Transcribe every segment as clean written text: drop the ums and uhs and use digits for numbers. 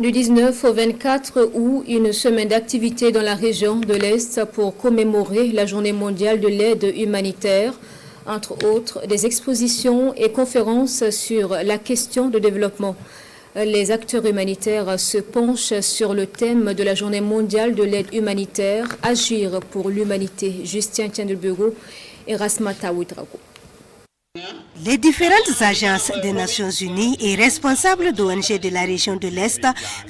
Du 19 au 24 août, une semaine d'activité dans la région de l'Est pour commémorer la Journée mondiale de l'aide humanitaire. Entre autres, des expositions et conférences sur la question de développement. Les acteurs humanitaires se penchent sur le thème de la Journée mondiale de l'aide humanitaire, Agir pour l'humanité. Justin Tiendelbureau et Rasmata Ouidrago. Les différentes agences des Nations Unies et responsables d'ONG de la région de l'Est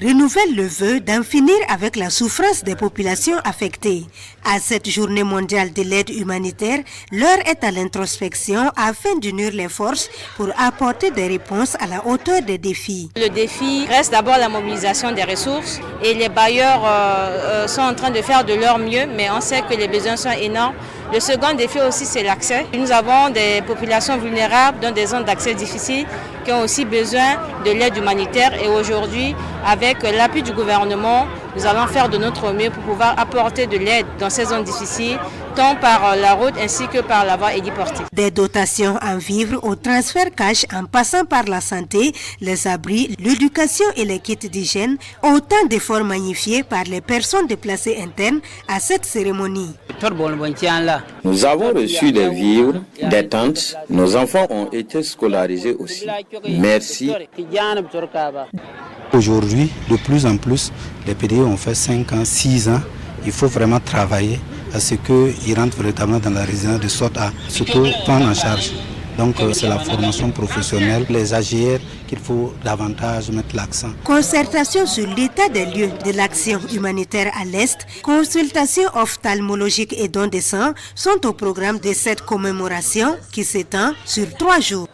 renouvellent le vœu d'en finir avec la souffrance des populations affectées. À cette journée mondiale de l'aide humanitaire, l'heure est à l'introspection afin d'unir les forces pour apporter des réponses à la hauteur des défis. Le défi reste d'abord la mobilisation des ressources et les bailleurs sont en train de faire de leur mieux, mais on sait que les besoins sont énormes. Le second défi aussi, c'est l'accès. Nous avons des populations vulnérables dans des zones d'accès difficiles qui ont aussi besoin de l'aide humanitaire. Et aujourd'hui, avec l'appui du gouvernement, nous allons faire de notre mieux pour pouvoir apporter de l'aide dans ces zones difficiles, tant par la route ainsi que par la voie héliportée. Des dotations en vivres au transfert cash en passant par la santé, les abris, l'éducation et les kits d'hygiène, autant d'efforts magnifiés par les personnes déplacées internes à cette cérémonie. Nous avons reçu des vivres, des tentes, nos enfants ont été scolarisés aussi. Merci. Aujourd'hui, de plus en plus, les PDI ont fait 5 ans, 6 ans. Il faut vraiment travailler à ce qu'ils rentrent véritablement dans la résidence de sorte à surtout prendre en charge. Donc c'est la formation professionnelle, les AGR qu'il faut davantage mettre l'accent. Concertation sur l'état des lieux de l'action humanitaire à l'Est, consultation ophtalmologique et don de sang sont au programme de cette commémoration qui s'étend sur 3 jours.